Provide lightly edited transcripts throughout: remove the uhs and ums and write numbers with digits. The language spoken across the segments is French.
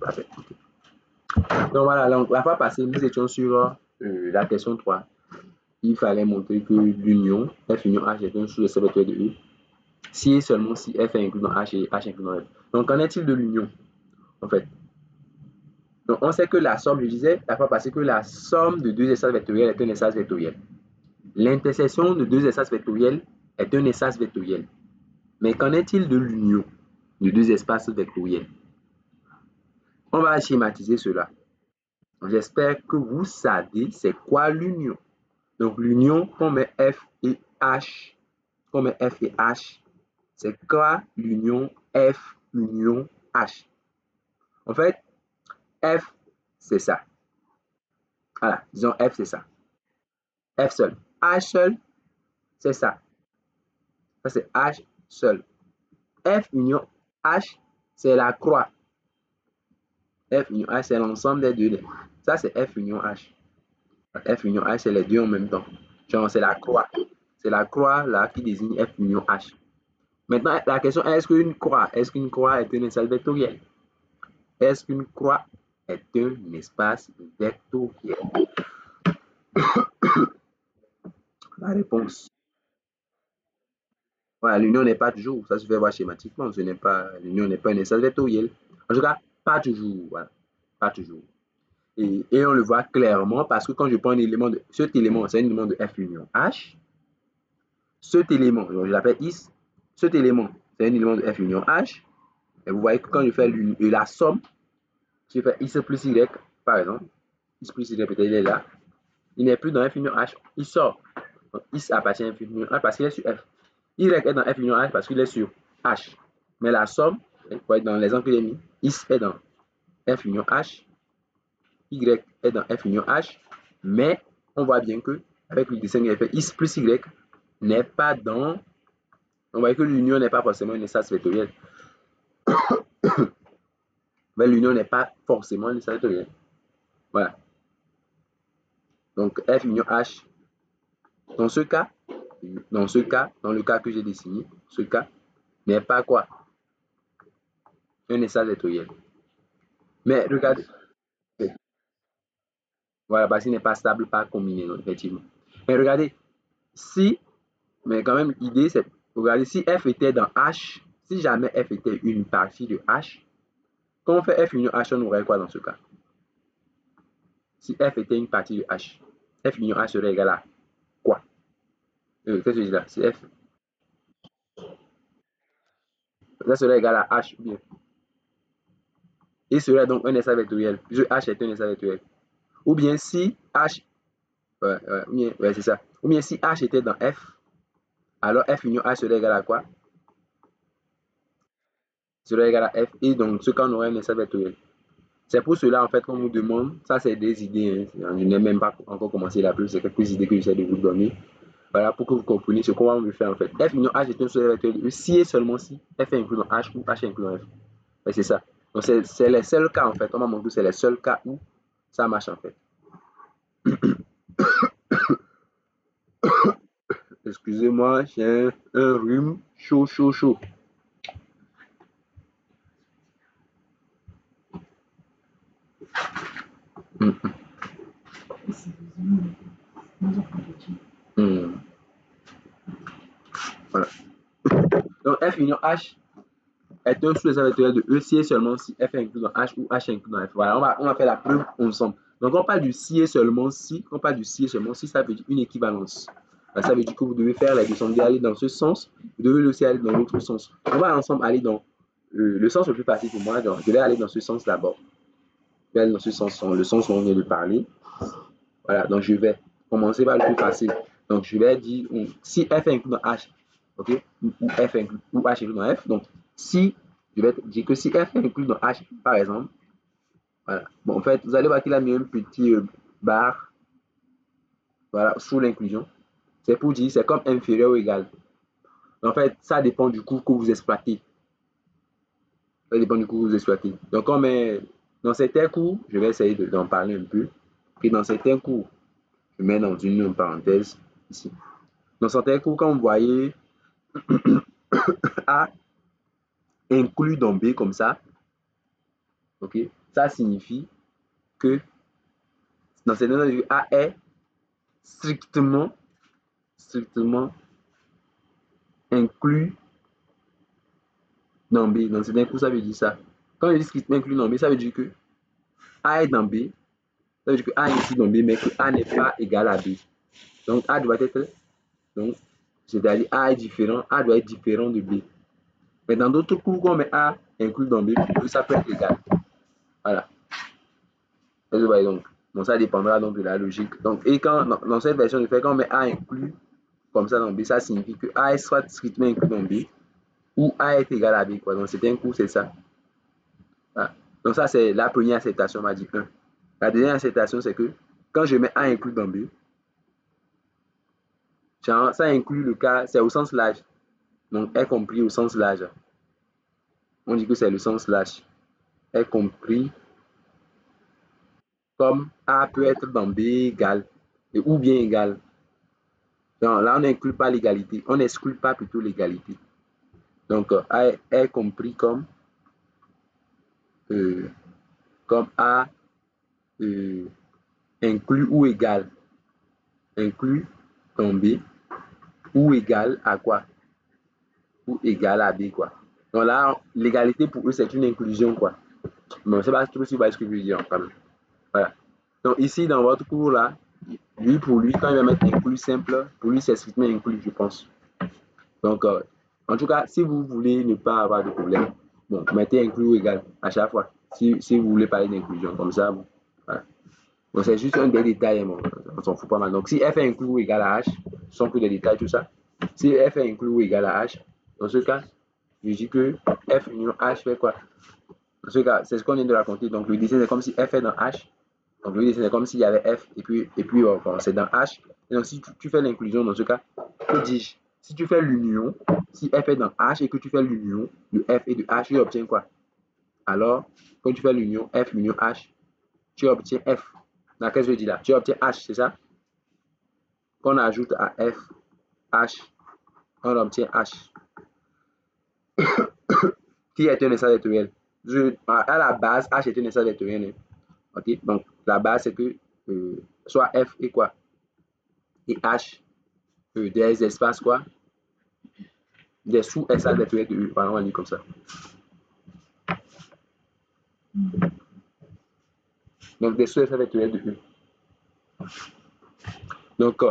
Parfait. Donc voilà, donc, la fois passée, nous étions sur la question 3. Il fallait montrer que l'union F union H est un sous-jacent vectoriel de E si et seulement si F est inclus dans H et H inclus dans F. Donc, qu'en est-il de l'union en fait? Donc, on sait que la somme, je disais la fois passée que la somme de deux espaces vectoriels est un espace vectoriel. L'intersection de deux espaces vectoriels est un espace vectoriel. Mais qu'en est-il de l'union de deux espaces vectoriels? On va schématiser cela. J'espère que vous savez c'est quoi l'union. Donc, l'union, qu'on met F et H, c'est quoi l'union F union H? En fait, F, c'est ça. Voilà, disons F, c'est ça. F seul. H seul, c'est ça. Ça, c'est H seul. F union H, c'est la croix. F union H, c'est l'ensemble des deux. Ça, c'est F union H. F union H, c'est les deux en même temps. Genre, c'est la croix. C'est la croix là qui désigne F union H. Maintenant, la question est, est-ce qu'une croix est un espace vectoriel? Est-ce qu'une croix est un espace vectoriel? La réponse. Voilà, l'union n'est pas toujours, ça se fait voir schématiquement, l'union n'est pas un espace vectoriel. En tout cas, pas toujours. Voilà, pas toujours. Et on le voit clairement parce que quand je prends un élément de. Cet élément, c'est un élément de F union H. Cet élément, je l'appelle Is. Cet élément, c'est un élément de F union H. Et vous voyez que quand je fais la somme, je fais Is plus Y, par exemple. Is plus Y, peut-être il est là. Il n'est plus dans F union H. Il sort. Donc, Is appartient à F union H parce qu'il est sur F. Y est dans F union H parce qu'il est sur H. Mais la somme, vous voyez dans l'exemple que j'ai mis, Is est dans F union H. Y est dans F union H. Mais on voit bien que avec le dessin que j'ai fait, Is plus Y n'est pas dans. On voit que l'union n'est pas forcément un espace vectoriel. Mais l'union n'est pas forcément un espace vectoriel. Voilà. Donc F union H, dans ce cas, dans le cas que j'ai dessiné, ce cas n'est pas quoi? Un espace vectoriel. Mais regardez, voilà, parce qu'il n'est pas stable, pas combiné, non, effectivement. Mais regardez, si, mais quand même, l'idée, c'est, regardez, si F était dans H, si jamais F était une partie de H, quand on fait F union H, on aurait quoi dans ce cas? Si F était une partie de H, F union H serait égal à quoi? Qu'est-ce que je dis là? Si F, ça serait égal à H, ou bien. Il serait donc un espace vectoriel, puisque H est un espace vectoriel. Ou bien si H, c'est ça. Ou bien si H était dans F, alors F union H serait égal à quoi? Serait égal à F, et donc ce qu'on aurait un espace vectoriel. C'est pour cela, en fait, qu'on vous demande, ça c'est des idées, hein, je n'ai même pas encore commencé la plus, c'est quelques idées que j'essaie de vous donner. Voilà, pour que vous compreniez ce qu'on va vous faire en fait. F union H est un seul vectoriel si et seulement si F est inclus dans H ou H est inclus dans F. C'est ça. Donc c'est les seuls cas en fait. On m'a montré que c'est les seuls cas où ça marche en fait. Excusez-moi, j'ai un rhume chaud. Voilà. Donc F union H est un sous-espace vectoriel de E si et seulement si F est inclus dans H ou H est inclus dans F. Voilà, on va faire la preuve ensemble. Donc on parle du si et seulement si, ça veut dire une équivalence. Ça veut dire que vous devez faire la descente, aller dans ce sens, vous devez aussi aller dans l'autre sens. On va ensemble aller dans le sens le plus facile pour moi, donc je vais aller dans ce sens d'abord. Je vais aller dans ce sens, le sens où on vient de parler. Voilà, donc je vais commencer par le plus facile. Donc je vais dire si F est inclus dans H, ok, ou F inclus, ou H inclus dans F. Donc si je vais dire que si F est inclus dans H, par exemple, voilà. Bon, en fait, vous allez voir qu'il a mis un petit barre, voilà, sous l'inclusion. C'est pour dire c'est comme inférieur ou égal. En fait, ça dépend du cours que vous exploitez. Ça dépend du cours que vous exploitez. Donc, on met dans certains cours, je vais essayer d'en parler un peu. Et dans certains cours, je mets dans une parenthèse ici. Dans certains cours, quand vous voyez A inclus dans B comme ça, Ok, ça signifie que dans cette notion de vue, A est strictement inclus dans B. Donc, c'est d'un coup, ça veut dire ça. Quand je dis strictement inclus dans B, ça veut dire que A est dans B. Ça veut dire que A est inclus dans B, mais que A n'est pas égal à B. Donc, A doit être, donc, c'est-à-dire A est différent, A doit être différent de B. Mais dans d'autres cours, quand on met A inclus dans B, ça peut être égal. Voilà. Donc, bon, ça dépendra donc de la logique. Donc, et quand, dans cette version de fait, quand on met A inclus comme ça dans B, ça signifie que A est soit strictement inclus dans B, ou A est égal à B, quoi. Donc, c'est un coup, c'est ça. Voilà. Donc, ça, c'est la première acceptation, on m'a dit 1. La deuxième acceptation, c'est que quand je mets A inclus dans B, ça inclut le cas, c'est au sens large. Donc, est compris au sens large. On dit que c'est le sens large. Est compris comme A peut être dans B égal, ou bien égal. Donc, là, on n'inclut pas l'égalité. On n'exclut pas plutôt l'égalité. Donc, A est compris comme A inclus ou égal. Inclus dans B ou égal à quoi? Ou égal à B, quoi. Donc là, l'égalité pour eux, c'est une inclusion, quoi. Bon, je ne sais pas trop si vous voyez ce que je veux dire, quand même. Voilà. Donc ici, dans votre cours, là, lui, pour lui, quand il va mettre inclus simple, pour lui, c'est strictement inclus, je pense. Donc, en tout cas, si vous voulez ne pas avoir de problème, bon, mettez inclus ou égal à chaque fois. Si vous voulez parler d'inclusion, comme ça, voilà. Donc, c'est juste un des détails, bon, on s'en fout pas mal. Donc, si f est inclus ou égal à h, ce sont que des détails, tout ça. Si f est inclus ou égal à h, dans ce cas, je dis que f union h fait quoi? Dans ce cas, c'est ce qu'on vient de raconter. Donc, le dessin, c'est comme si f est dans h. Donc, le dessin, c'est comme s'il y avait f, et puis bon, c'est dans h. Et donc, si tu fais l'inclusion, dans ce cas, que dis-je? Si tu fais l'union, si f est dans h et que tu fais l'union de f et de h, tu obtiens quoi? Alors, quand tu fais l'union f union h, tu obtiens f. Dans qu'est-ce que je dis là? Tu obtiens h, c'est ça? Qu'on ajoute à f, h, on obtient h, qui est un espace vectoriel. À la base, h est un espace vectoriel. Hein. Ok, donc la base c'est que soit f et quoi? Et h, des espaces quoi? Des sous-espaces vectoriels de E. Voilà, on va dire comme ça. Donc des sous-espaces vectoriels de E. Donc,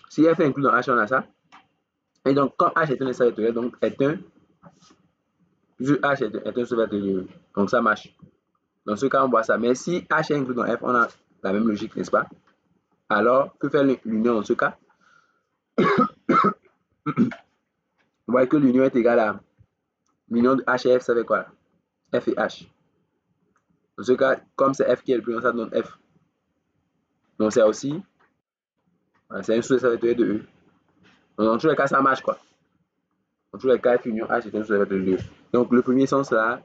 si f est inclus dans h, on a ça. Et donc, quand h est un espace vectoriel, donc est un. H est un sous-vectoriel de E. Donc ça marche. Dans ce cas, on voit ça. Mais si h est inclus dans f, on a la même logique, n'est-ce pas? Alors, que fait l'union dans ce cas? On voit que l'union est égale à l'union de h et f, ça fait quoi? F et h. Dans ce cas, comme c'est f qui est le plus grand, ça donne f. Donc c'est aussi, c'est un sous-espace vectoriel de E. Donc dans tous les cas, ça marche quoi. Dans tous les cas, f union h est un sous-espace vectoriel de E. Donc le premier sens là,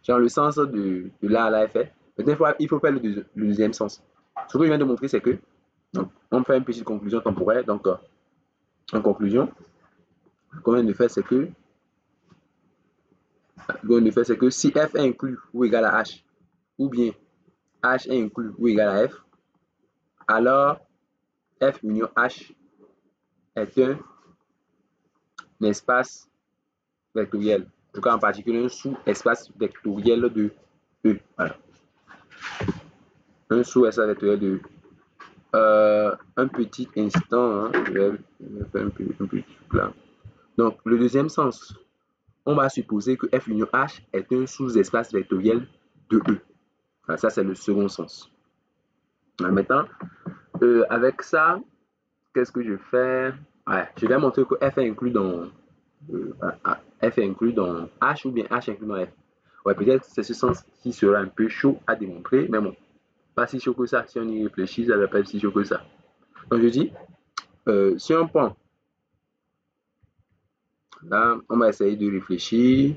genre le sens de là à là est fait. Maintenant, il faut faire le deuxième sens. Ce que je viens de montrer, c'est que, donc, on fait une petite conclusion temporaire. Donc, en conclusion, ce qu'on vient de faire, c'est que, si f est inclus ou égal à h, ou bien h est inclus ou égal à f, alors f union h est un espace vectoriel. En tout cas, en particulier, un sous-espace vectoriel de E. Voilà. Un sous-espace vectoriel de E. Un petit instant, hein, je vais faire un petit plan. Donc, le deuxième sens, on va supposer que f union h est un sous-espace vectoriel de E. Voilà, ça, c'est le second sens. Alors, maintenant, avec ça, qu'est-ce que je fais? Ouais, je vais montrer que f est inclus dans f est inclus dans h ou bien h inclus dans f. Ouais, peut-être c'est ce sens qui sera un peu chaud à démontrer, mais bon, pas si chaud que ça. Si on y réfléchit, ça ne va pas être si chaud que ça. Donc je dis, si on prend, là, on va essayer de réfléchir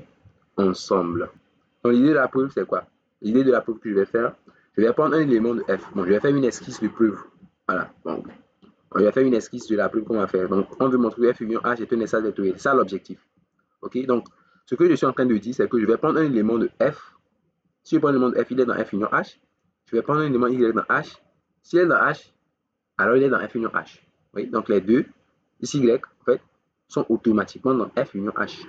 ensemble. Donc l'idée de la preuve, c'est quoi? L'idée de la preuve que je vais faire, je vais prendre un élément de f. Bon, je vais faire une esquisse de preuve. Voilà. Donc, on va faire une esquisse de la preuve qu'on va faire. Donc, on veut montrer que f union h est un espace vectoriel. C'est ça l'objectif. Ok? Donc, ce que je suis en train de dire, c'est que je vais prendre un élément de f Si je prends un élément de F, il est dans F union H. Je vais prendre un élément Y dans H. Si il est dans H, alors il est dans F union H. Oui, donc les deux, ici Y, en fait, sont automatiquement dans F union H.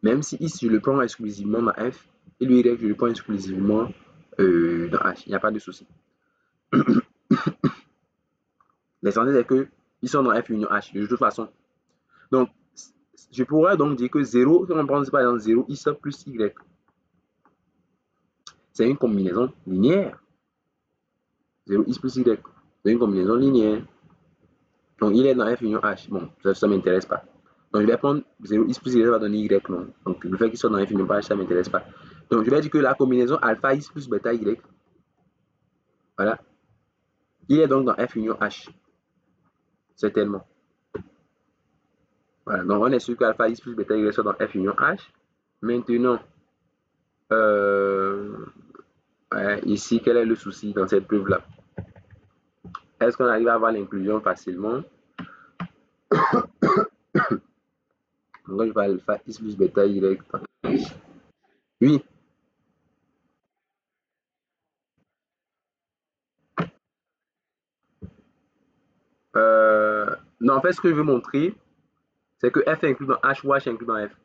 Même si ici, je le prends exclusivement dans F, et le Y, je le prends exclusivement dans H. Il n'y a pas de souci. L'essentiel, c'est qu'ils sont dans F union H, de toute façon. Donc, je pourrais donc dire que 0, si on prend par exemple 0, I sub plus Y, c'est une combinaison linéaire. 0x plus Y, c'est une combinaison linéaire. Donc, il est dans F union H. Bon, ça ne m'intéresse pas. Donc, je vais prendre 0x plus Y va donner Y, non. Donc, le fait qu'il soit dans F union H, ça ne m'intéresse pas. Donc, je vais dire que la combinaison alpha x plus bêta Y, voilà, il est donc dans F union H. Certainement. Voilà, donc on est sûr que alpha x plus bêta Y soit dans F union H. Maintenant, ici, quel est le souci dans cette preuve-là? Est-ce qu'on arrive à avoir l'inclusion facilement? Donc, je vais alpha x plus bêta Y. Oui. Non, en fait, ce que je veux montrer, c'est que F est inclus dans H ou H est inclus dans F.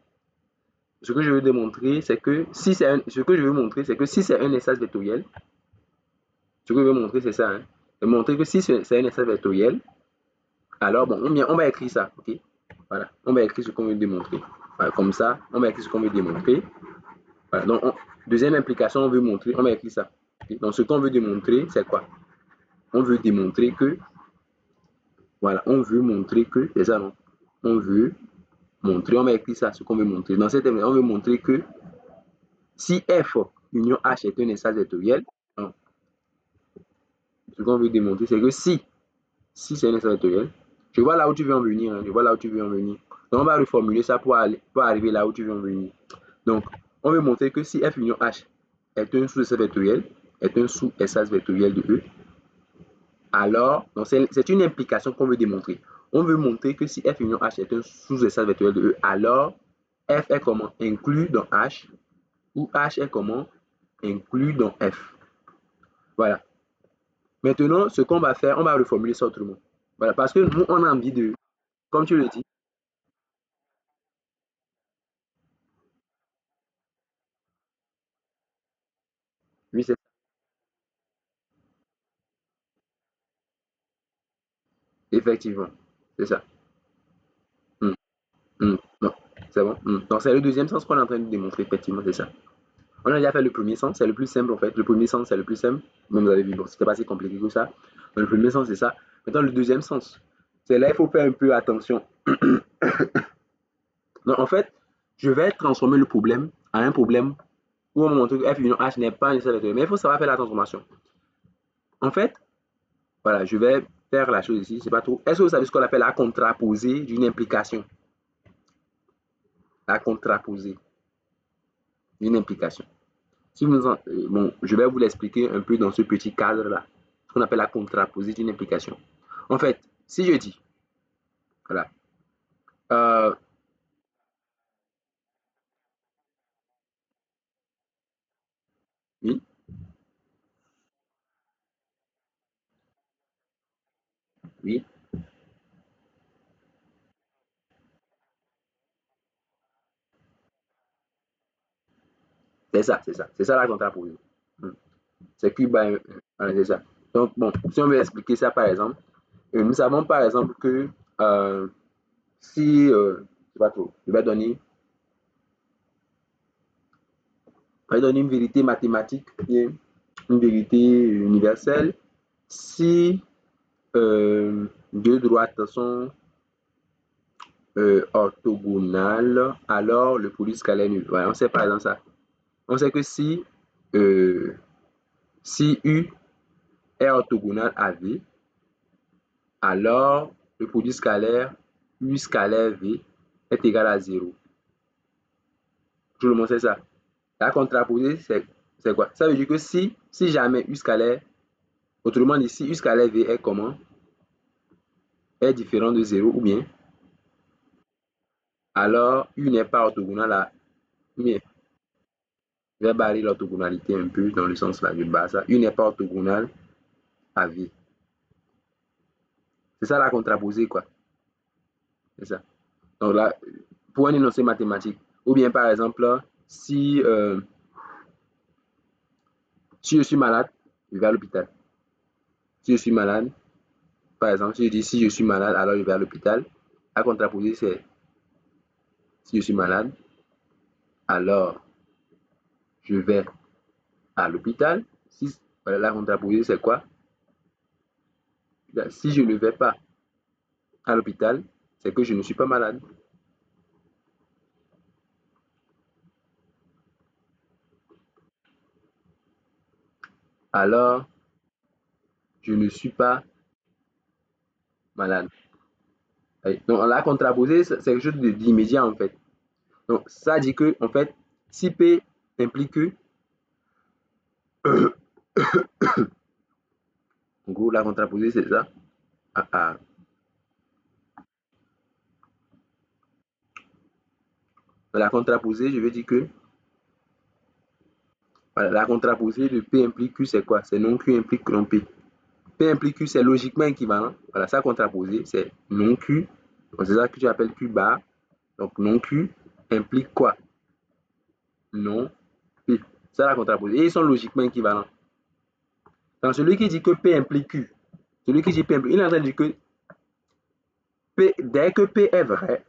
Ce que je veux démontrer, c'est que si c'est un, ce que je veux montrer, c'est que si c'est un espace vectoriel, ce que je veux montrer, c'est ça, hein, de montrer que si c'est un espace vectoriel, alors bon, on va écrire ça, ok? Voilà, on va écrire ce qu'on veut démontrer. Voilà, comme ça, on va écrire ce qu'on veut démontrer. Voilà, donc, deuxième implication, on veut montrer, on va écrire ça. Okay? Donc, ce qu'on veut démontrer, c'est quoi? On veut démontrer que, voilà, on veut montrer que, c'est ça, non? On veut montrer, on va écrire ça, ce qu'on veut montrer. Dans cette on veut montrer que si F union H est un espace vectoriel, hein, ce qu'on veut démontrer, c'est que si c'est un espace vectoriel, je vois là où tu veux en venir, hein, je vois là où tu veux en venir. Donc, on va reformuler ça pour arriver là où tu veux en venir. Donc, on veut montrer que si F union H est un sous-espace vectoriel, est un sous-espace vectoriel de E, alors, c'est une implication qu'on veut démontrer. On veut montrer que si F union H est un sous-espace vectoriel de E, alors F est comment? Inclus dans H, ou H est comment? Inclus dans F. Voilà. Maintenant, ce qu'on va faire, on va reformuler ça autrement. Voilà, parce que nous, on a envie de, comme tu le dis, oui, c'est effectivement, c'est ça. Hmm, non, c'est bon. Donc, c'est le deuxième sens qu'on est en train de démontrer, effectivement, c'est ça. On a déjà fait le premier sens, c'est le plus simple en fait. Le premier sens, c'est le plus simple. Même vous avez vu, bon, c'était pas si compliqué que ça. Mais le premier sens, c'est ça. Maintenant, le deuxième sens, c'est là, il faut faire un peu attention. Donc, en fait, je vais transformer le problème en un problème où on va montrer que F union H n'est pas un espace vectoriel. Mais il faut savoir faire la transformation. En fait, voilà, je vais faire la chose ici, c'est pas trop. Est-ce que vous savez ce qu'on appelle la contraposée d'une implication? La contraposée d'une implication. Si vous bon, je vais vous l'expliquer un peu dans ce petit cadre-là, ce qu'on appelle la contraposée d'une implication. En fait, si je dis, voilà, euh, oui, oui, c'est ça la contraposée. C'est Q by 1, voilà, c'est ça. Donc, bon, si on veut expliquer ça par exemple, nous savons par exemple que si, je sais pas trop, je vais donner une vérité mathématique, bien, une vérité universelle. Si deux droites sont orthogonales, alors le produit scalaire est nul. Ouais, on sait par exemple ça. On sait que euh, si U est orthogonal à V, alors le produit scalaire U scalaire V est égal à 0. Tout le monde sait ça. La contraposée, c'est quoi? Ça veut dire que si jamais U scalaire, autrement dit, si U scalaire V est comment? Est différent de 0 ou bien, alors U n'est pas orthogonal à U. Je vais barrer l'orthogonalité un peu dans le sens là, je barre ça. U n'est pas orthogonale à V. C'est ça la contraposée, quoi. C'est ça. Donc là, pour un énoncé mathématique, ou bien par exemple, si, si je suis malade, je vais à l'hôpital. Si je suis malade, par exemple, si je dis si je suis malade, alors je vais à l'hôpital. La contraposée, c'est si je suis malade, alors je vais à l'hôpital. Si, voilà, la contraposée, c'est quoi? Si je ne vais pas à l'hôpital, c'est que je ne suis pas malade. Alors, je ne suis pas malade. Donc, la contraposée, c'est quelque chose d'immédiat, en fait. Donc, ça dit que, en fait, si P implique Q, en gros, la contraposée, c'est ça. Ah, ah. Dans la contraposée, je veux dire que voilà, la contraposée de P implique Q, c'est quoi? C'est non Q implique non P. P implique Q, c'est logiquement équivalent. Voilà, ça contraposée, c'est non Q. C'est ça que tu appelles Q bar. Donc, non Q implique quoi? Non P. Ça, la contraposée. Et ils sont logiquement équivalents. Donc, celui qui dit que P implique Q, celui qui dit P implique, il est en train de dire que P, dès que P est vrai,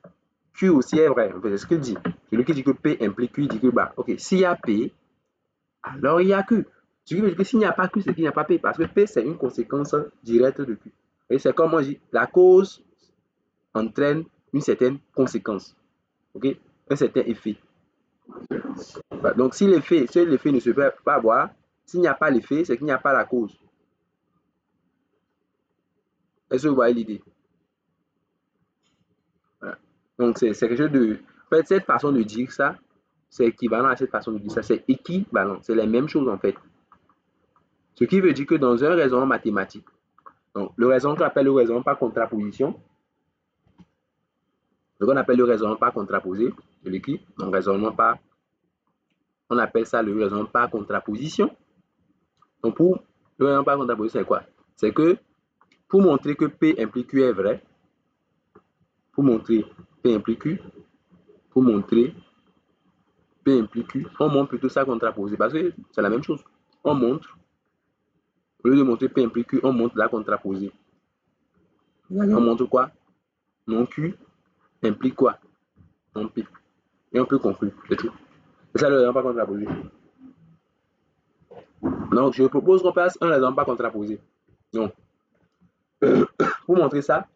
Q aussi est vrai. En fait, c'est ce qu'il dit. Celui qui dit que P implique Q, il dit que, bah, ok, s'il y a P, alors il y a Q. Ce qui veut dire que s'il n'y a pas Q, c'est qu'il n'y a pas P. Parce que P, c'est une conséquence directe de Q. Et c'est comme on dit, la cause entraîne une certaine conséquence. Ok? Un certain effet. Donc, si l'effet ne se peut pas avoir, s'il n'y a pas l'effet, c'est qu'il n'y a pas la cause. Est-ce que vous voyez l'idée? Voilà. Donc, c'est quelque chose de. En fait, cette façon de dire ça, c'est équivalent à cette façon de dire ça. C'est équivalent. C'est les mêmes choses, en fait. Ce qui veut dire que dans un raisonnement mathématique, donc le raisonnement qu'on appelle le raisonnement par contraposition, ce qu'on appelle le raisonnement par contraposé, je l'écris, donc raisonnement par, on appelle ça le raisonnement par contraposition. Donc pour le raisonnement par contraposition, c'est quoi? C'est que pour montrer que P implique Q est vrai, pour montrer P implique Q, pour montrer P implique Q, on montre plutôt ça contraposé parce que c'est la même chose. On montre, au lieu de montrer P implique Q, on montre la contraposée. On montre quoi? Non Q implique quoi? Non P. Et on peut conclure, c'est tout. C'est ça le raisonnement par contraposé. Donc, je propose qu'on fasse un raisonnement par contraposé. Donc, pour montrer ça,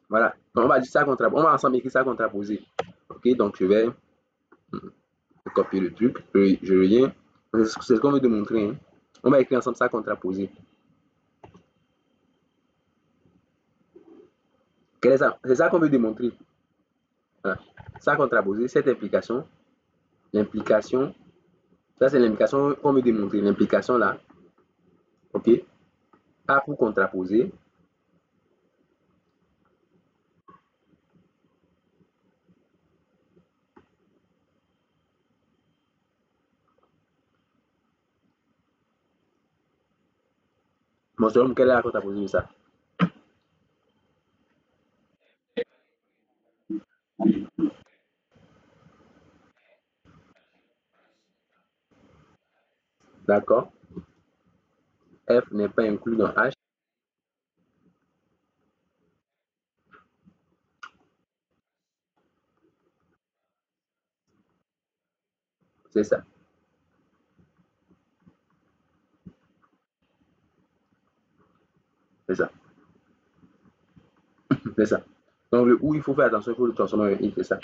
voilà, on va dire ça contraposé. On va ensemble écrire ça contraposé. Ok, donc je vais copier le truc, je reviens. C'est ce qu'on veut démontrer. Hein. On va écrire ensemble ça contraposé. Quel est ça? C'est ça qu'on veut démontrer. Voilà. Ça contraposé, cette implication, l'implication, ça c'est l'implication qu'on veut démontrer. L'implication là, ok, A pour contraposer. Montre-moi quelle est la contraposée de ça. D'accord? F n'est pas inclus dans H. C'est ça. C'est ça. C'est ça. Donc le ou, il faut faire attention, il faut le transformer en i, c'est ça.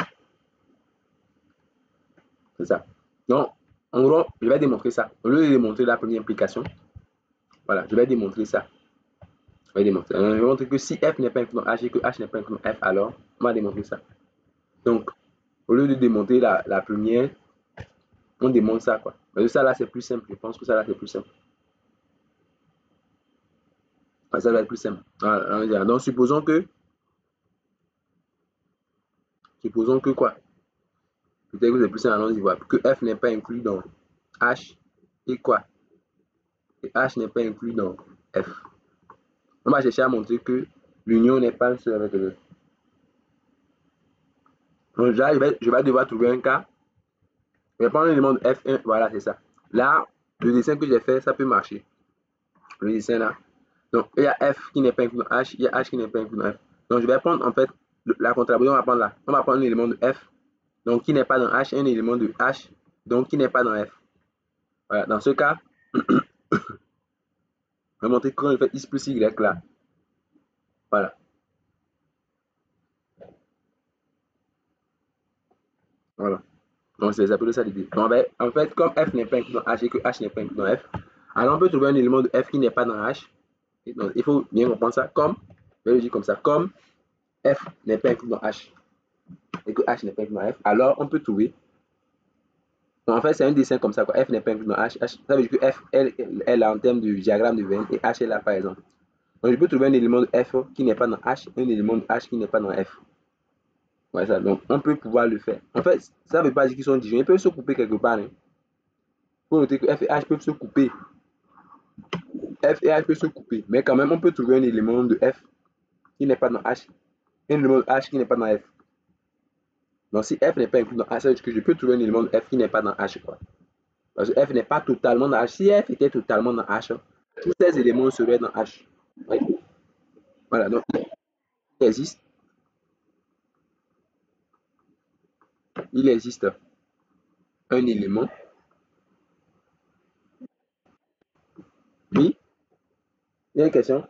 C'est ça. Donc, en gros, je vais démontrer ça. Au lieu de démontrer la première implication, voilà, je vais démontrer ça. Je vais démontrer. Je vais montrer que si F n'est pas inclus dans H et que H n'est pas inclus dans F, alors on va démontrer ça. Donc, au lieu de démontrer la première, on démontre ça, quoi. Mais ça là, c'est plus simple. Je pense que ça là, c'est plus simple. Ça va être plus simple. Voilà, donc, supposons que quoi? Peut-être que c'est plus simple, allons-y voir. Que F n'est pas inclus dans H et quoi? Et H n'est pas inclus dans F. On va chercher à montrer que l'union n'est pas seule avec l'autre. Donc là, je vais devoir trouver un cas. Je vais prendre l'élément de F1. Voilà, c'est ça. Là, le dessin que j'ai fait, ça peut marcher. Le dessin là. Donc, il y a F qui n'est pas inclus dans H, il y a H qui n'est pas inclus dans F. Donc, je vais prendre en fait la contraposition, on va prendre là. On va prendre l'élément de F, donc qui n'est pas dans H, un élément de H, donc qui n'est pas dans F. Voilà, dans ce cas, je vais montrer comment je fais X plus Y là. Voilà. Voilà. Donc, c'est un peu ça l'idée. Donc, en fait, comme F n'est pas inclus dans H et que H n'est pas inclus dans F, alors on peut trouver un élément de F qui n'est pas dans H. Donc, il faut bien comprendre ça comme, je vais le dire comme ça, comme F n'est pas inclus dans H et que H n'est pas inclus dans F, alors on peut trouver. En fait, c'est un dessin comme ça, quoi. F n'est pas inclus dans H. Ça veut dire que F est là en termes de diagramme de Venn et H est là, par exemple. Donc, je peux trouver un élément de F qui n'est pas dans H, un élément de H qui n'est pas dans F. Ouais, ça. Donc, on peut pouvoir le faire. En fait, ça ne veut pas dire qu'ils sont disjoints. Ils peuvent se couper quelque part. Il faut noter que F et H peuvent se couper. F et H peuvent se couper. Mais quand même, on peut trouver un élément de F qui n'est pas dans H. Un élément de H qui n'est pas dans F. Donc, si F n'est pas inclus dans H, ça veut dire que je peux trouver un élément de F qui n'est pas dans H, quoi. Parce que F n'est pas totalement dans H. Si F était totalement dans H, tous ces éléments seraient dans H. Oui. Voilà, donc il existe un élément. Oui, il y a une question.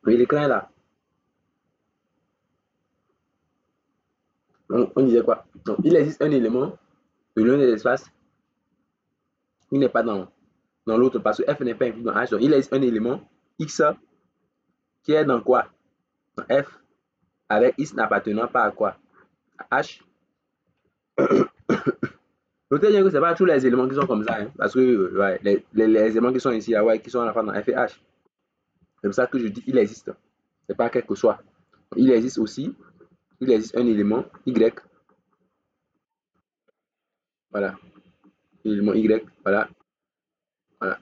Oui, l'écran est là. On disait quoi? Donc, il existe un élément de l'un des espaces qui n'est pas dans l'autre parce que F n'est pas inclus dans H. Donc, il existe un élément X qui est dans quoi? Dans F avec X n'appartenant pas à quoi? À H. Notez bien que ce n'est pas tous les éléments qui sont comme ça, hein, parce que ouais, les éléments qui sont ici, là, ouais, qui sont à la fois dans F et H. C'est pour ça que je dis il existe. Ce n'est pas quel que soit. Il existe aussi, il existe un élément Y, voilà, l'élément Y, voilà, voilà,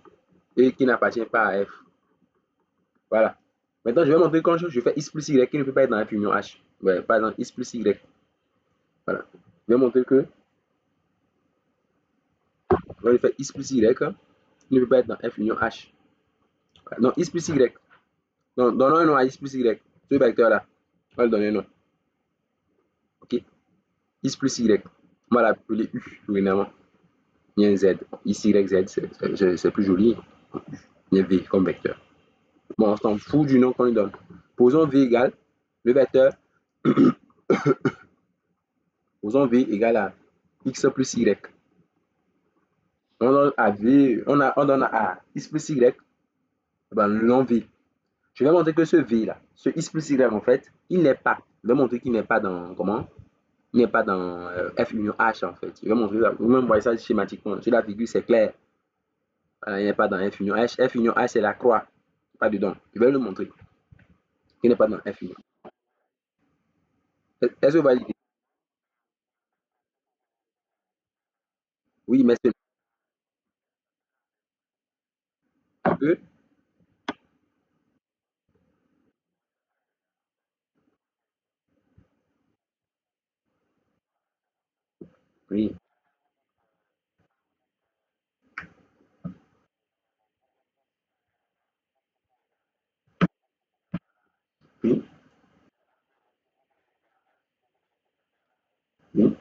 et qui n'appartient pas à F. Voilà. Maintenant, je vais montrer quand je fais X plus Y qui ne peut pas être dans F union H. Ouais, par exemple, X plus Y. Voilà. Je vais montrer que quand je fais X plus Y, il ne peut pas être dans F union H. Voilà. Donc, X plus Y. Donc, donnons un nom à X plus Y. Ce vecteur-là. On va lui donner un nom. OK. X plus Y. On va l'appeler U, évidemment. Il y a un Z. X, Y, Z, c'est plus joli. Il y a V comme vecteur. Bon, on s'en fout du nom qu'on lui donne. Posons V égale le vecteur. Posons V égale à X plus Y. On donne à V, on donne à X plus Y ben, le nom V. Je vais montrer que ce V là, ce X plus Y en fait, il n'est pas. Je vais montrer qu'il n'est pas dans comment? Il n'est pas dans F union H en fait. Je vais montrer ça. Vous même voyez ça schématiquement. Sur la figure, c'est clair. Il n'est pas dans F union H. F union H, c'est la croix. Pas dedans. Je vais le montrer. Il n'est pas dans F union. Est-ce que vous voyez? Oui, mais c'est que. Oui, oui, oui,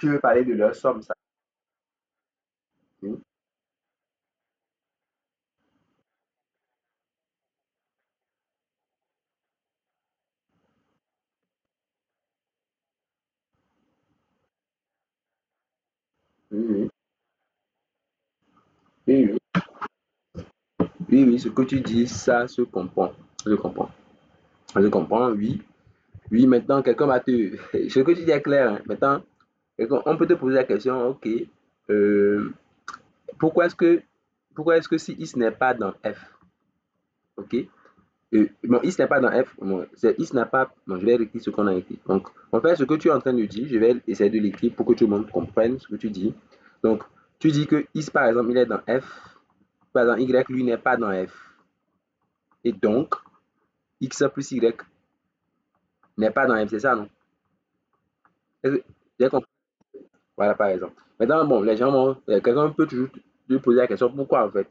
tu veux parler de leur somme, ça. Oui, oui, oui, oui, oui, oui, ce que tu dis, ça se comprend. Je comprends. Je comprends, oui. Oui, maintenant, quelqu'un va te... Ce que tu dis est clair. Hein. Maintenant, on peut te poser la question, ok, euh, pourquoi est-ce que, pourquoi est-ce que si is n'est pas dans F, ok, bon, is n'est pas dans F, bon, c'est is n'a pas, bon, je vais écrire ce qu'on a écrit. Donc, en fait, ce que tu es en train de dire, je vais essayer de l'écrire pour que tout le monde comprenne ce que tu dis. Donc, tu dis que is, par exemple, il est dans F, par exemple, Y, lui, n'est pas dans F. Et donc, X plus Y n'est pas dans F, c'est ça, non? J'ai compris. Voilà, par exemple. Maintenant, bon, les gens vont, quelqu'un peut toujours te poser la question, pourquoi en fait?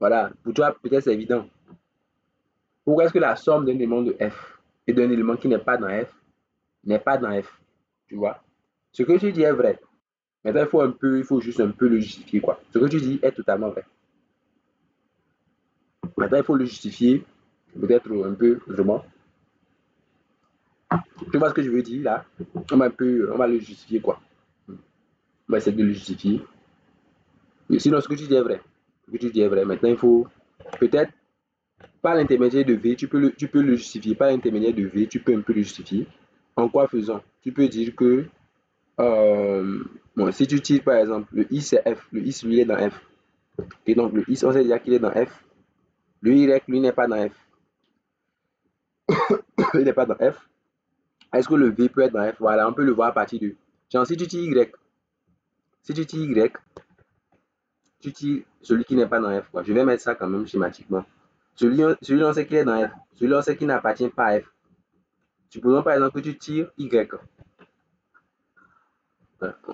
Voilà, pour toi, peut-être c'est évident. Pourquoi est-ce que la somme d'un élément de F et d'un élément qui n'est pas dans F n'est pas dans F? Tu vois? Ce que tu dis est vrai. Maintenant, il faut juste un peu le justifier, quoi. Ce que tu dis est totalement vrai. Maintenant, il faut le justifier, peut-être un peu vraiment. Tu vois ce que je veux dire là? On va le justifier, quoi. On va essayer de le justifier. Et sinon, ce que tu dis est vrai. Ce que tu dis est vrai. Maintenant, il faut peut-être par l'intermédiaire de V, tu peux le justifier. Par l'intermédiaire de V, tu peux un peu le justifier. En quoi faisant? Tu peux dire que, bon, si tu tires par exemple, le I c'est F, le I lui il est dans F. Et donc le I, on sait déjà qu'il est dans F. Le Y, lui, n'est pas dans F. Il n'est pas dans F. Est-ce que le V peut être dans F? Voilà, on peut le voir à partir de. Genre, si tu tires Y, si tu tires Y, tu tires celui qui n'est pas dans F. Quoi. Je vais mettre ça quand même schématiquement. Celui on sait qu'il est dans F. Celui on sait qu'il n'appartient pas à F. Supposons par exemple que tu tires Y.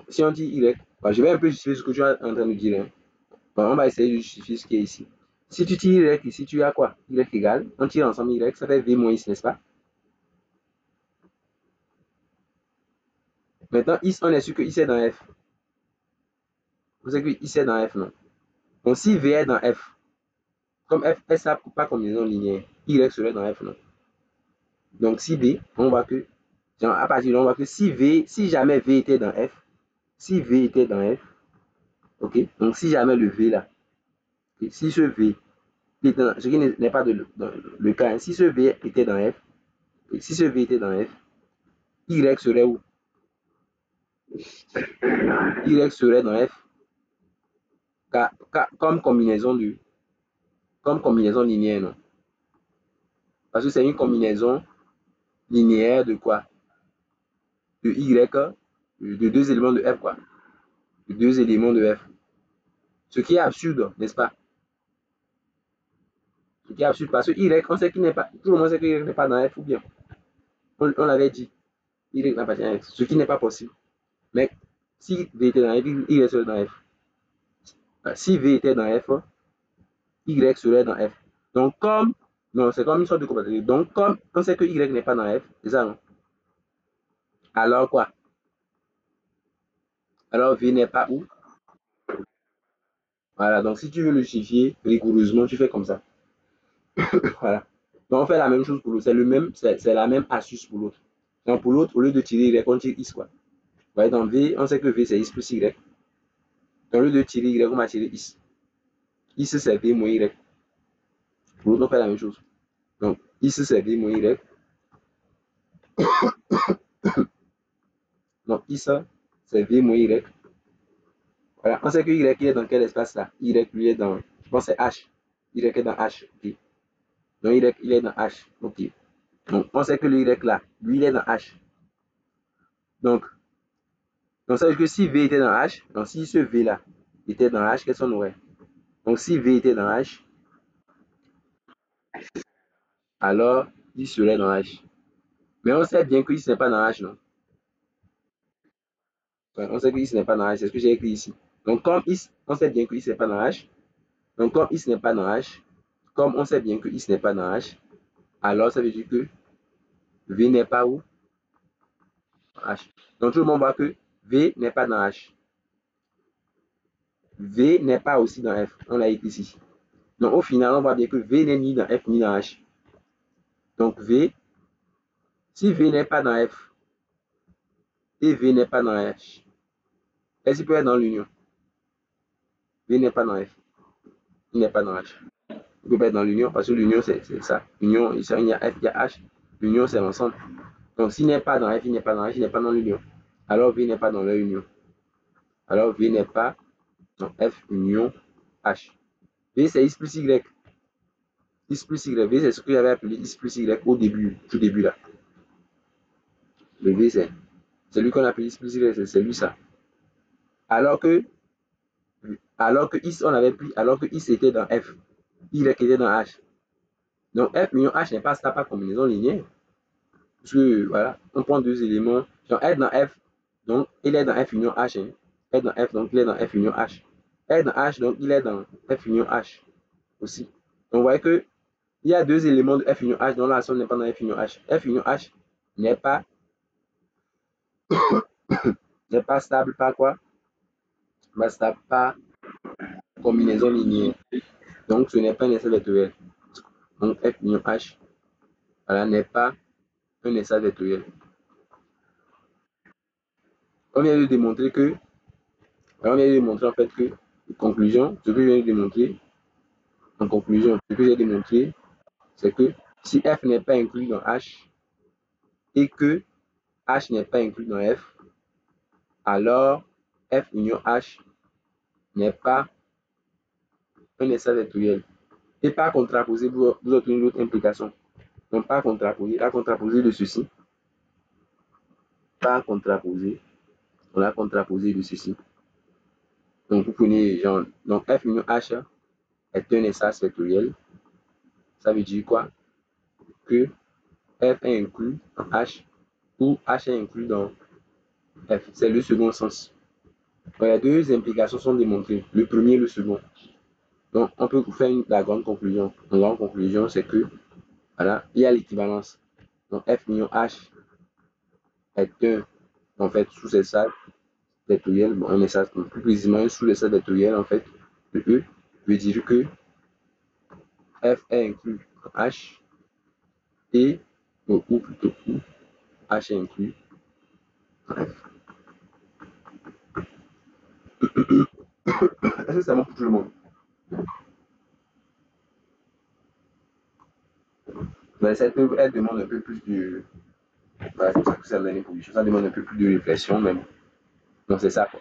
Si on dit Y, bah, je vais un peu justifier ce que tu es en train de dire. Hein. Bah, on va essayer de justifier ce qui est ici. Si tu tires Y ici, tu as quoi? Y égale, on tire ensemble Y, ça fait V moins Is, n'est-ce pas? Maintenant, Is, on est sûr que Is est dans F. Vous savez que Is est dans F, non? Donc, si V est dans F, comme F est pas combinaison linéaire, Y serait dans F, non? Donc, si V, on voit que, genre, à partir de là, on voit que si jamais V était dans F, si V était dans F, ok? Donc, si jamais le V là, okay, si ce V ce qui n'est pas le cas. Hein. Si ce V était dans F, et si ce V était dans F, Y serait où? Y serait dans F comme combinaison linéaire, non? Parce que c'est une combinaison linéaire de quoi? De Y, de deux éléments de F, quoi. De deux éléments de F. Ce qui est absurde, n'est-ce pas? Ce qui est absurde, parce que Y, on sait qu'il n'est pas, tout le monde sait que Y n'est pas dans F, ou bien, on l'avait dit, Y n'appartient à F, ce qui n'est pas possible. Mais si V était dans F, Y serait dans F. Si V était dans F, Y serait dans F. Donc, comme, non, c'est comme une sorte de compatibilité. Donc, comme on sait que Y n'est pas dans F, c'est ça, non? Alors quoi? Alors V n'est pas où? Voilà, donc si tu veux le justifier rigoureusement, tu fais comme ça. Voilà. Donc, on fait la même chose pour l'autre. C'est la même astuce pour l'autre. Donc, pour l'autre, au lieu de tirer Y, on tire Is, quoi. Voyez, dans V, on sait que V, c'est Is plus Y. Donc, au lieu de tirer Y, on va tirer Is. Is, c'est V moins Y. Pour l'autre, on fait la même chose. Donc, Is, c'est V moins Y. Donc, Is, c'est V moins Y. Voilà, on sait que Y est dans quel espace là? Y lui est dans, je pense que c'est H. Y est dans H. Ok. Donc Y il est dans H. Ok. Donc on sait que le Y là, lui il est dans H. Donc, ça veut dire que si V était dans H, donc si ce V là était dans H, qu'est-ce qu'on aurait? Donc si V était dans H, alors il serait dans H. Mais on sait bien que il n'est pas dans H, non? Ouais, on sait que il n'est pas dans H, c'est ce que j'ai écrit ici. Donc comme on sait bien que il n'est pas dans H, donc comme il n'est pas dans H, comme on sait bien que il n'est pas dans H, alors ça veut dire que V n'est pas où? H. Donc tout le monde voit que V n'est pas dans H. V n'est pas aussi dans F. On l'a écrit ici. Donc au final, on voit bien que V n'est ni dans F ni dans H. Donc V, si V n'est pas dans F et V n'est pas dans H, est-ce qu'il peut être dans l'union? V n'est pas dans F, il n'est pas dans H. Il peut pas être dans l'union parce que l'union c'est ça. L'union, il y a F, il y a H. L'union c'est l'ensemble. Donc, s'il n'est pas dans F, il n'est pas dans H, il n'est pas dans l'union. Alors, V n'est pas dans leur union. Alors, V n'est pas dans F union H. V, c'est X plus Y. X plus Y. V, c'est ce que j'avais appelé X plus Y au début, tout début là. Le V, c'est lui qu'on appelle X plus Y, c'est lui ça. Alors que, alors que X, on avait pris, alors que X était dans F, Y était dans H. Donc, F union H n'est pas stable par combinaison linéaire. Parce que, voilà, on prend deux éléments. Genre, R dans F, donc, il est dans F union H. Hein. R dans F, donc, il est dans F union H. R dans H, donc, il est dans F union H aussi. Donc, vous voyez que il y a deux éléments de F union H dont la somme n'est pas dans F union H. F union H n'est pas, n'est pas stable par quoi? Pas stable par combinaison linéaire. Donc, ce n'est pas un essai vectoriel. Donc, F union H, voilà, n'est pas un essai vectoriel. On vient de démontrer que, on vient de démontrer en fait que, conclusion, ce que je viens de démontrer, en conclusion, ce que j'ai démontré, c'est que si F n'est pas inclus dans H et que H n'est pas inclus dans F, alors F union H n'est pas un essai vectoriel. Et par contraposé, vous obtenez une autre implication. Donc, par contraposé, la contraposée de ceci, par contraposé, on la contraposée de ceci. Donc, vous prenez, genre, donc F union H est un espace vectoriel. Ça veut dire quoi? Que F est inclus dans H ou H est inclus dans F. C'est le second sens. Donc, les deux implications sont démontrées, le premier et le second. Donc, on peut faire la grande conclusion. La grande conclusion, c'est que, voilà, il y a l'équivalence. Donc, F union H est un, en fait, sous-espace vectoriel, bon, un espace, plus précisément, un sous-espace vectoriel, en fait, de E, veut dire que F est inclus dans H et, ou plutôt, H est inclus dans F. Est-ce que c'est bon pour tout le monde? Mais cette œuvre, elle demande un peu plus de. Voilà, c'est pour ça que c'est la dernière position. Ça demande un peu plus de réflexion, même. Donc, c'est ça, quoi.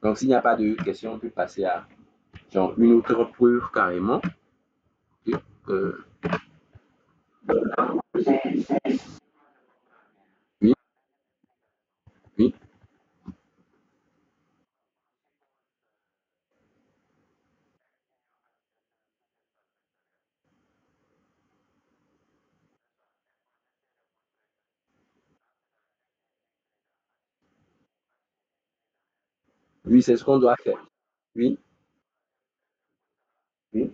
Donc, s'il n'y a pas de questions, on peut passer à genre, une autre preuve carrément. Et, euh, oui, oui, oui, c'est ce qu'on doit faire. Oui, oui.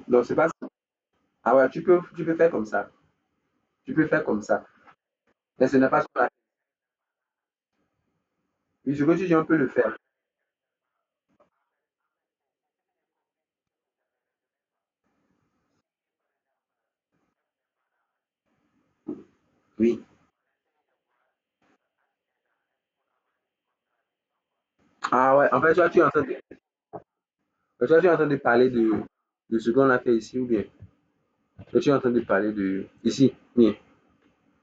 Non, c'est pas ça. Ah ouais, tu peux faire comme ça. Tu peux faire comme ça. Mais ce n'est pas ce qu'on a. Oui, ce que tu dis, on peut le faire. Oui. Ah ouais, en fait, toi, tu es en train de parler de ce qu'on a fait ici, ou bien toi, tu es en train de parler de. Ici, oui,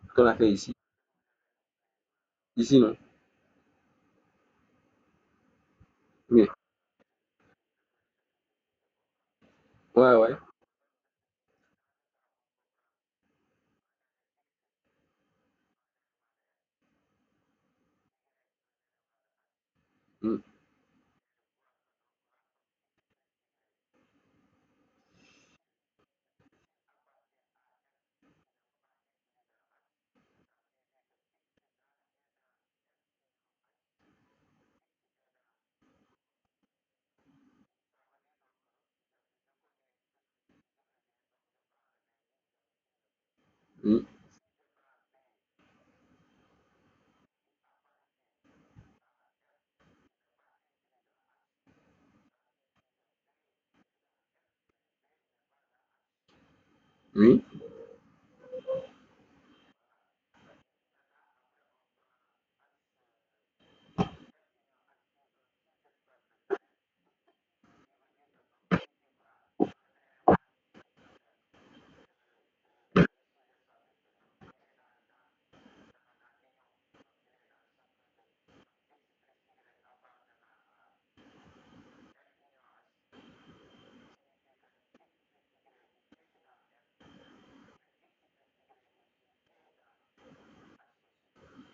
ce qu'on a fait ici. Ici, non. Oui. Ouais, ouais. Mm, mm, oui.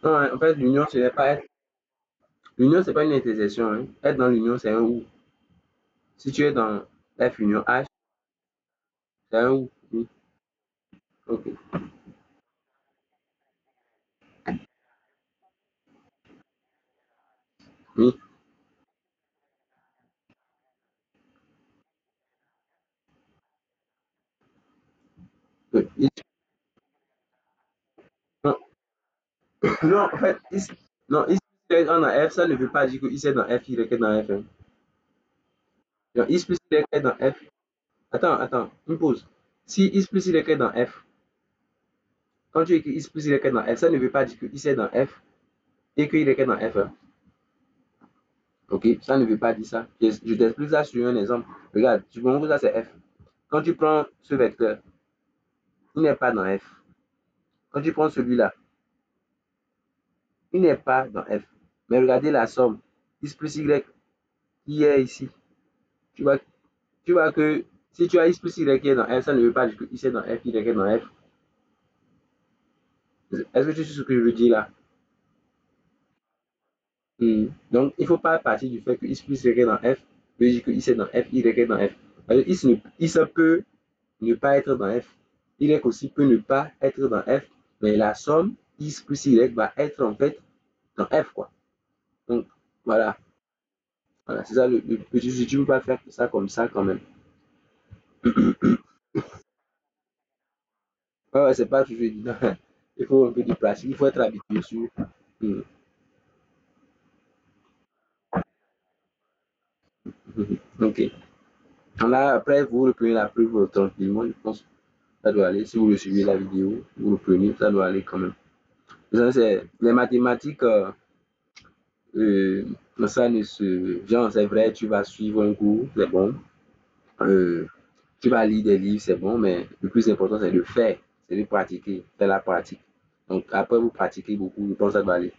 Non, en fait, l'union, ce n'est pas être. L'union, c'est pas une intersection, hein. Être dans l'union, c'est un ou. Si tu es dans F union H, c'est un ou. Oui. Ok. Oui. Oui. Non, non, en fait, non, ici, on a F, ça ne veut pas dire que I c'est dans F, Y est dans F, hein. Non, I plus Y est dans F. Attends, une pause. Si I plus Y est dans F, quand tu écris I plus Y est dans F, ça ne veut pas dire que I c'est dans F et que Y est dans F, hein. Ok, ça ne veut pas dire ça. Je t'explique ça sur un exemple. Regarde, tu comprends que ça c'est F. Quand tu prends ce vecteur, il n'est pas dans F. Quand tu prends celui-là, il n'est pas dans F. Mais regardez la somme. X plus Y qui est ici. Tu vois, tu vois que si tu as X plus Y qui est dans F, ça ne veut pas dire que X est dans F, Y est dans F. Est-ce que tu sais ce que je veux dire là? Donc, il ne faut pas partir du fait que X plus Y est dans F, veut dire que X est dans F, Y est dans F. Parce que X peut ne pas être dans F. Y aussi peut ne pas être dans F, mais la somme X plus Y va être en fait dans F, quoi. Donc, voilà. Voilà, c'est ça le petit souci. Tu ne peux pas faire ça comme ça quand même. Ouais, ouais, c'est pas toujours évident. Il faut un peu de pratique, il faut être habitué sur. Hmm. Ok. Là, après, vous reprenez la preuve tranquillement, je pense. Ça doit aller. Si vous le suivez la vidéo, vous le prenez, ça doit aller quand même. Ça, les mathématiques, euh, ça ne se. Genre, c'est vrai, tu vas suivre un cours, c'est bon. Euh, tu vas lire des livres, c'est bon, mais le plus important, c'est de faire, c'est de pratiquer, faire la pratique. Donc, après, vous pratiquez beaucoup, je pense que ça doit aller.